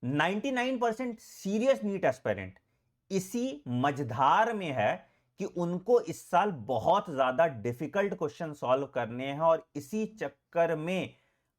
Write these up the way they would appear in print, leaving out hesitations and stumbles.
99% serious NEET aspirant इसी मझधार में है कि उनको इस साल बहुत ज्यादा डिफिकल्ट क्वेश्चन सॉल्व करने हैं, और इसी चक्कर में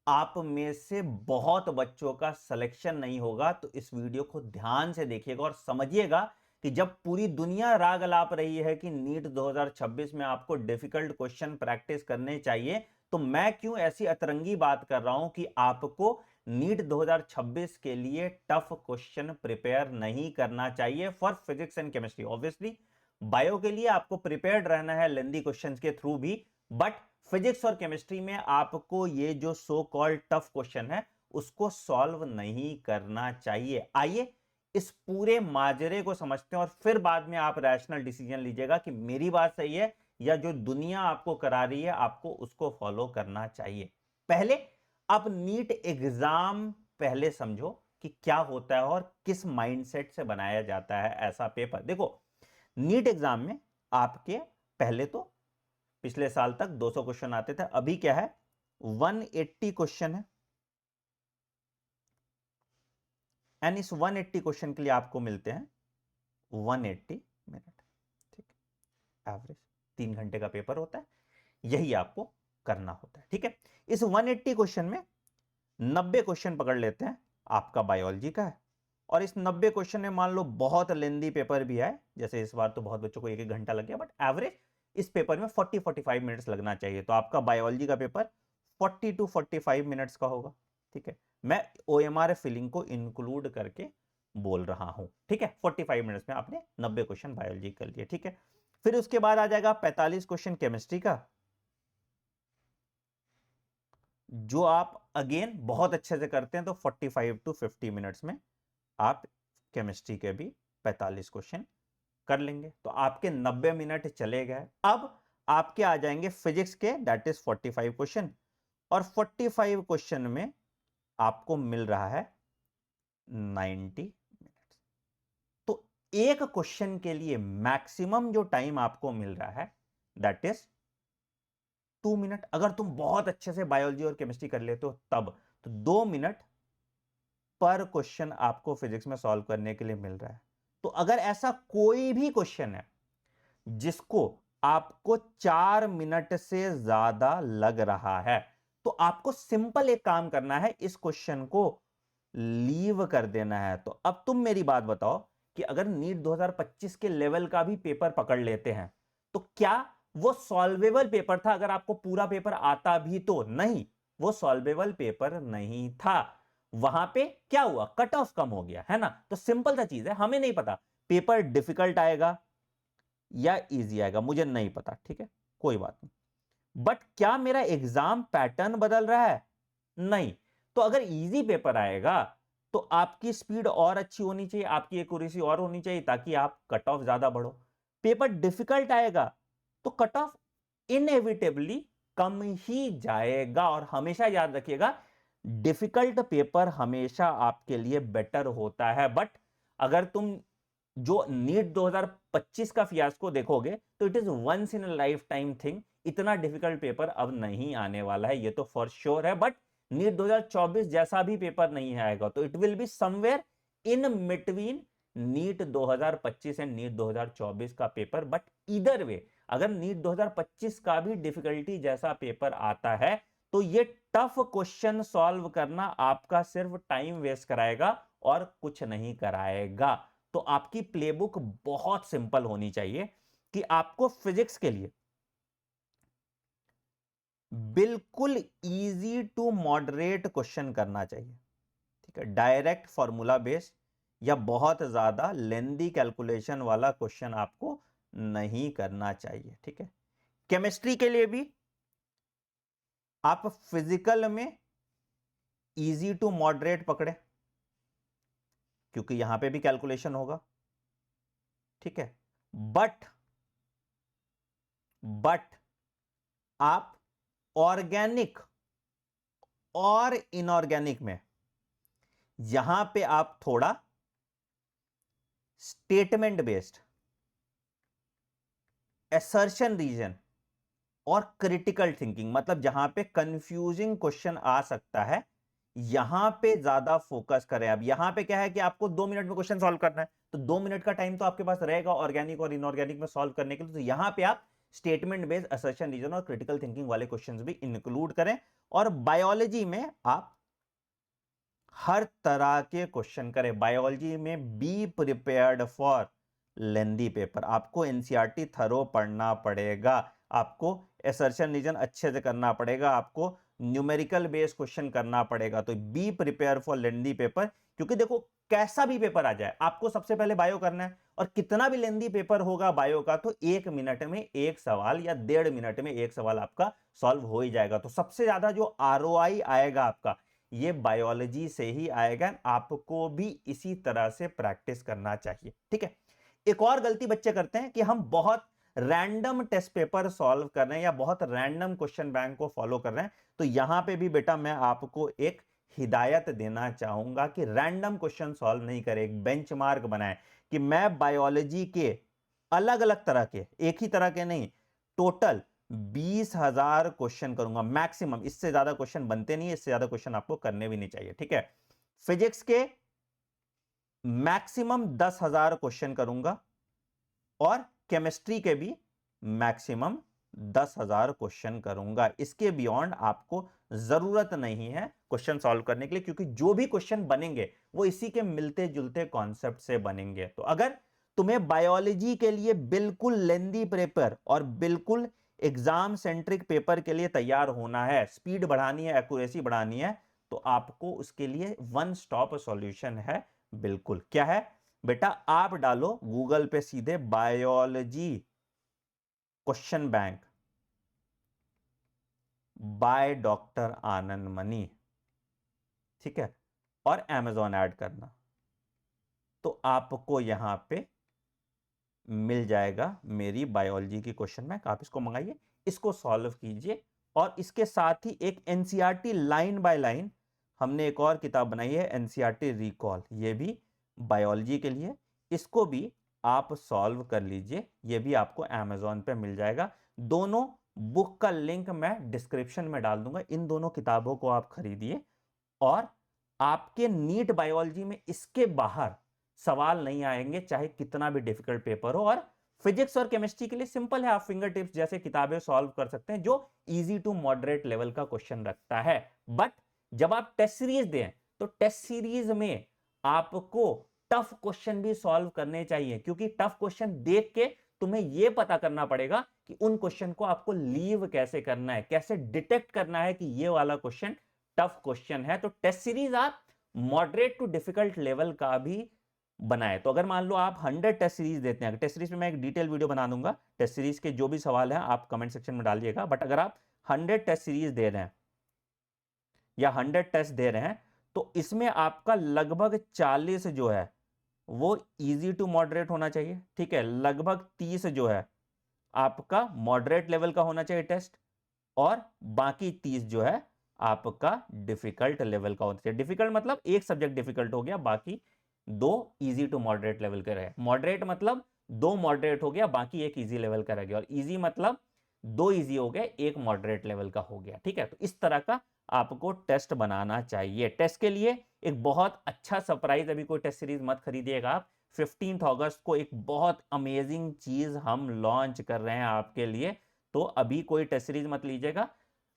आप में से बहुत बच्चों का सिलेक्शन नहीं होगा। तो इस वीडियो को ध्यान से देखिएगा और समझिएगा कि जब पूरी दुनिया राग अलाप रही है कि नीट 2026 में आपको डिफिकल्ट क्वेश्चन प्रैक्टिस करने चाहिए, तो मैं क्यों ऐसी अतरंगी बात कर रहा हूं कि आपको नीट 2026 के लिए टफ क्वेश्चन प्रिपेयर नहीं करना चाहिए for physics and chemistry. Obviously bio के लिए आपको प्रिपेयर्ड रहना है लेंदी क्वेश्चंस के थ्रू भी, बट फिजिक्स और केमिस्ट्री में आपको ये जो सो कॉल्ड टफ क्वेश्चन है उसको सॉल्व नहीं करना चाहिए। आइए इस पूरे माजरे को समझते हैं और फिर बाद में आप रैशनल डिसीजन लीजिएगा कि मेरी बात सही है या जो दुनिया आपको करा रही है आपको उसको फॉलो करना चाहिए। पहले आप नीट एग्जाम पहले समझो कि क्या होता है और किस माइंडसेट से बनाया जाता है ऐसा पेपर। देखो नीट एग्जाम में आपके पहले तो पिछले साल तक 200 क्वेश्चन आते थे, अभी क्या है 180 क्वेश्चन है, एंड इस 180 क्वेश्चन के लिए आपको मिलते हैं 180 मिनट। ठीक है, एवरेज 3 घंटे का पेपर होता है, यही आपको करना होता है। ठीक है, इस 180 क्वेश्चन में 90 क्वेश्चन पकड़ लेते हैं आपका बायोलॉजी का है, और इस 90 क्वेश्चन में मान लो बहुत लेंदी पेपर भी है, जैसे इस बार तो बहुत बच्चों को 1-1 घंटा लग गया, बट एवरेज इस पेपर में 40-45 मिनट्स लगना चाहिए। तो आपका बायोलॉजी का पेपर 40 to 45 मिनट्स का होगा। ठीक है, मैं OMR फिलिंग को इंक्लूड करके बोल रहा हूं। ठीक है, 45 मिनट्स में आपने 90 क्वेश्चन बायोलॉजी कर लिए। ठीक है, फिर उसके बाद आ जाएगा 45 क्वेश्चन केमिस्ट्री का, जो आप अगेन बहुत अच्छे से करते हैं, तो 45 to 50 मिनट्स में आप केमिस्ट्री के भी 45 क्वेश्चन कर लेंगे। तो आपके 90 मिनट चले गए। अब आपके आ जाएंगे फिजिक्स के, दैट इज 45 क्वेश्चन, और 45 क्वेश्चन में आपको मिल रहा है 90 मिनट्स। तो एक क्वेश्चन के लिए मैक्सिमम जो टाइम आपको मिल रहा है दैट इज 2 मिनट। अगर तुम बहुत अच्छे से बायोलॉजी और केमिस्ट्री कर लेते हो तब तो 2 मिनट पर क्वेश्चन आपको फिजिक्स में सॉल्व करने के लिए मिल रहा है। तो अगर ऐसा कोई भी क्वेश्चन है जिसको आपको 4 मिनट से ज्यादा लग रहा है, तो आपको सिंपल एक काम करना है, इस क्वेश्चन को लीव कर देना है। तो अब तुम मेरी बात बताओ कि अगर नीट 2025 के लेवल का भी पेपर पकड़ लेते हैं तो क्या वो सॉल्वेबल पेपर था? अगर आपको पूरा पेपर आता भी तो नहीं, वो सॉल्वेबल पेपर नहीं था। वहां पे क्या हुआ, कट ऑफ कम हो गया है ना। तो सिंपल सा चीज है, हमें नहीं पता पेपर डिफिकल्ट आएगा या इजी आएगा, मुझे नहीं पता। ठीक है, कोई बात नहीं, बट क्या मेरा एग्जाम पैटर्न बदल रहा है? नहीं। तो अगर इजी पेपर आएगा तो आपकी स्पीड और अच्छी होनी चाहिए, आपकी एक्यूरेसी और होनी चाहिए, ताकि आप कट ऑफ ज्यादा बढ़ो। पेपर डिफिकल्ट आएगा तो कट ऑफ इनएविटेबली कम ही जाएगा। और हमेशा याद रखिएगा, डिफिकल्ट पेपर हमेशा आपके लिए बेटर होता है। बट अगर तुम जो नीट 2025 का फियास्को देखोगे तो it is once in life time thing. इतना डिफिकल्ट पेपर अब नहीं आने वाला है, ये तो फॉर श्योर है। बट नीट 2024 जैसा भी पेपर नहीं आएगा, तो it will be somewhere in between NEET 2025 and NEET 2024 का पेपर। बट इधर वे अगर नीट 2025 का भी डिफिकल्टी जैसा पेपर आता है तो ये टफ क्वेश्चन सॉल्व करना आपका सिर्फ टाइम वेस्ट कराएगा और कुछ नहीं कराएगा। तो आपकी प्लेबुक बहुत सिंपल होनी चाहिए कि आपको फिजिक्स के लिए बिल्कुल इजी टू मॉडरेट क्वेश्चन करना चाहिए। ठीक है, डायरेक्ट फॉर्मूला बेस्ड या बहुत ज्यादा लेंदी कैलकुलेशन वाला क्वेश्चन आपको नहीं करना चाहिए। ठीक है, केमिस्ट्री के लिए भी आप फिजिकल में इजी टू मॉडरेट पकड़े, क्योंकि यहां पे भी कैलकुलेशन होगा। ठीक है, बट आप ऑर्गेनिक और इनऑर्गेनिक में यहां पे आप थोड़ा स्टेटमेंट बेस्ड, असर्शन रीजन और क्रिटिकल थिंकिंग, मतलब जहां पे कंफ्यूजिंग क्वेश्चन आ सकता है, यहां पे ज्यादा फोकस करें। अब यहां पे क्या है कि आपको 2 मिनट में क्वेश्चन सॉल्व करना है, तो 2 मिनट का टाइम तो आपके पास रहेगा ऑर्गेनिक और इनऑर्गेनिक में सॉल्व करने के लिए। तो यहां पे आप स्टेटमेंट बेस्ड, असर्शन, रीजन और क्रिटिकल थिंकिंग वाले क्वेश्चंस भी इंक्लूड करें। और बायोलॉजी में आप हर तरह के क्वेश्चन करें। बायोलॉजी में be prepared for lengthy paper. आपको एनसीईआरटी थरो पढ़ना पड़ेगा, आपको असर्शन रीजन अच्छे से करना पड़ेगा, आपको न्यूमेरिकल बेस्ड क्वेश्चन करना पड़ेगा। तो be prepare for lengthy paper, क्योंकि देखो कैसा भी पेपर आ जाए आपको सबसे पहले बायो करना है, और कितना भी लेंदी पेपर होगा बायो का तो 1 मिनट में एक सवाल या 1.5 मिनट में एक सवाल आपका सॉल्व हो ही जाएगा। तो सबसे ज्यादा जो आरओआई आएगा आपका ये बायोलॉजी से ही आएगा। आपको भी इसी तरह से प्रैक्टिस करना चाहिए, ठीक है। एक और गलती बच्चे करते हैं कि हम बहुत रैंडम टेस्ट पेपर सॉल्व कर रहे हैं या बहुत रैंडम क्वेश्चन बैंक को फॉलो कर रहे हैं। तो यहां पे भी बेटा मैं आपको एक हिदायत देना चाहूंगा कि रैंडम क्वेश्चन सॉल्व नहीं करें, एक बेंचमार्क बनाएं कि मैं बायोलॉजी के अलग अलग तरह के, एक ही तरह के नहीं, टोटल 20,000 क्वेश्चन करूंगा मैक्सिमम। इससे ज्यादा क्वेश्चन बनते नहीं है, इससे ज्यादा क्वेश्चन आपको करने भी नहीं चाहिए, ठीक है। फिजिक्स के मैक्सिमम 10,000 क्वेश्चन करूंगा और केमिस्ट्री के भी मैक्सिमम 10,000 क्वेश्चन करूंगा। इसके बियॉन्ड आपको जरूरत नहीं है क्वेश्चन सॉल्व करने के लिए, क्योंकि जो भी क्वेश्चन बनेंगे वो इसी के मिलते जुलते कॉन्सेप्ट से बनेंगे। तो अगर तुम्हें बायोलॉजी के लिए बिल्कुल लेंदी पेपर और बिल्कुल एग्जाम सेंट्रिक पेपर के लिए तैयार होना है, स्पीड बढ़ानी है, एक्यूरेसी बढ़ानी है, तो आपको उसके लिए वन स्टॉप सॉल्यूशन है। बिल्कुल, क्या है बेटा, आप डालो गूगल पे सीधे biology question bank by doctor Anand money, ठीक है, और अमेजॉन ऐड करना, तो आपको यहां पे मिल जाएगा मेरी बायोलॉजी की क्वेश्चन बैंक। आप इसको मंगाइए, इसको सॉल्व कीजिए। और इसके साथ ही एक एनसीईआरटी लाइन बाय लाइन हमने एक और किताब बनाई है, एनसीईआरटी रिकॉल, ये भी बायोलॉजी के लिए, इसको भी आप सॉल्व कर लीजिए। ये भी आपको अमेजॉन पे मिल जाएगा। दोनों बुक का लिंक मैं डिस्क्रिप्शन में डाल दूंगा, इन दोनों किताबों को आप खरीदिए। और आपके नीट बायोलॉजी में इसके बाहर सवाल नहीं आएंगे, चाहे कितना भी डिफिकल्ट पेपर हो। और फिजिक्स और केमिस्ट्री के लिए सिंपल है, आप फिंगर टिप्स जैसे किताबें सॉल्व कर सकते हैं, जो इजी टू मॉडरेट लेवल का क्वेश्चन रखता है। बट जब आप टेस्ट सीरीज दें तो टेस्ट सीरीज में आपको टफ क्वेश्चन भी सॉल्व करने चाहिए, क्योंकि टफ क्वेश्चन देख के तुम्हें यह पता करना पड़ेगा कि उन क्वेश्चन को आपको लीव कैसे करना है, कैसे डिटेक्ट करना है कि यह वाला क्वेश्चन टफ क्वेश्चन है। तो टेस्ट सीरीज आप मॉडरेट टू डिफिकल्ट लेवल का भी बनाए। तो अगर मान लो आप 100 टेस्ट सीरीज देते हैं, टेस्ट सीरीज में मैं एक डिटेल वीडियो बना दूंगा, टेस्ट सीरीज के जो भी सवाल हैं आप कमेंट सेक्शन में डालिएगा। बट अगर आप 100 टेस्ट सीरीज दे रहे हैं या 100 टेस्ट दे रहे हैं, तो इसमें आपका लगभग 40 जो है वो इजी टू मॉडरेट होना चाहिए, ठीक है। लगभग 30 जो है आपका मॉडरेट लेवल का होना चाहिए टेस्ट, और बाकी 30 जो है आपका डिफिकल्ट लेवल का होना चाहिए। डिफिकल्ट मतलब एक सब्जेक्ट डिफिकल्ट हो गया, बाकी 2 इजी टू मॉडरेट लेवल के रहे। मॉडरेट मतलब 2 मॉडरेट हो गया, बाकी एक इजी लेवल का रह गया। और इजी मतलब 2 इजी हो गए, एक मॉडरेट लेवल का हो गया, ठीक है। तो इस तरह का आपको टेस्ट बनाना चाहिए। टेस्ट के लिए एक बहुत अच्छा सरप्राइज, अभी कोई टेस्ट सीरीज मत खरीदिएगा आप, 15 अगस्त को एक बहुत अमेजिंग चीज हम लॉन्च कर रहे हैं आपके लिए। तो अभी कोई टेस्ट सीरीज मत लीजिएगा।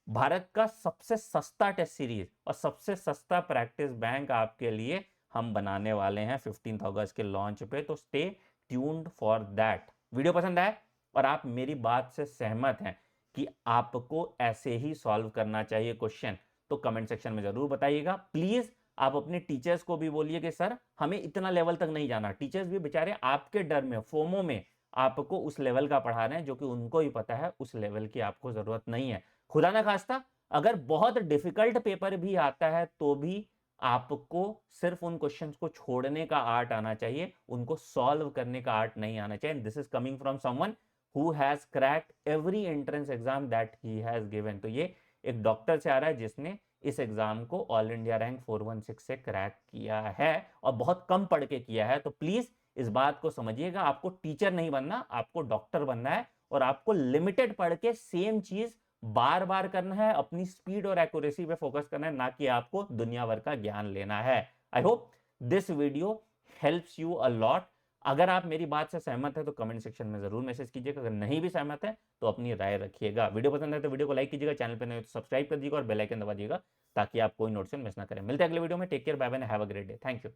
भारत का सबसे सस्ता टेस्ट सीरीज और सबसे सस्ता प्रैक्टिस बैंक आपके लिए हम बनाने वाले हैं 15 अगस्त के लॉन्च पे। तो stay tuned for that. Video पसंद आए और आप मेरी बात से सहमत हैं कि आपको ऐसे ही सॉल्व करना चाहिए क्वेश्चन, तो कमेंट सेक्शन में जरूर बताइएगा। प्लीज आप अपने टीचर्स को भी बोलिए कि सर हमें इतना लेवल तक नहीं जाना। टीचर्स भी बेचारे आपके डर में, फोमो में आपको उस लेवल का पढ़ा रहे हैं जो कि उनको ही पता है उस लेवल की आपको जरूरत नहीं है। खुदा ना खास्ता अगर बहुत डिफिकल्ट पेपर भी आता है तो भी आपको सिर्फ उन क्वेश्चंस को छोड़ने का आर्ट आना चाहिए, उनको सॉल्व करने का आर्ट नहीं आना चाहिए। This is coming from someone who has cracked every entrance exam that he has given. तो ये एक डॉक्टर से आ रहा है जिसने इस एग्जाम को ऑल इंडिया रैंक 416 से क्रैक किया है और बहुत कम पढ़ के किया है। तो प्लीज इस बात को समझिएगा, आपको टीचर नहीं बनना, आपको डॉक्टर बनना है और आपको लिमिटेड पढ़ के सेम चीज बार बार करना है, अपनी स्पीड और एक्यूरेसी पे फोकस करना है, ना कि आपको दुनिया भर का ज्ञान लेना है। I hope this video helps you a lot. अगर आप मेरी बात से सहमत है तो कमेंट सेक्शन में जरूर मैसेज कीजिएगा, अगर नहीं भी सहमत है तो अपनी राय रखिएगा। वीडियो पसंद है तो वीडियो को लाइक कीजिएगा, चैनल पर नहीं हो तो सब्सक्राइब कर दीजिएगा और बेल आइकन दबा दीजिएगा ताकि आप कोई नोटिफिकेशन मिस ना करें। मिलते हैं अगले वीडियो में। Take care, bye bye, have a great day. Thank you.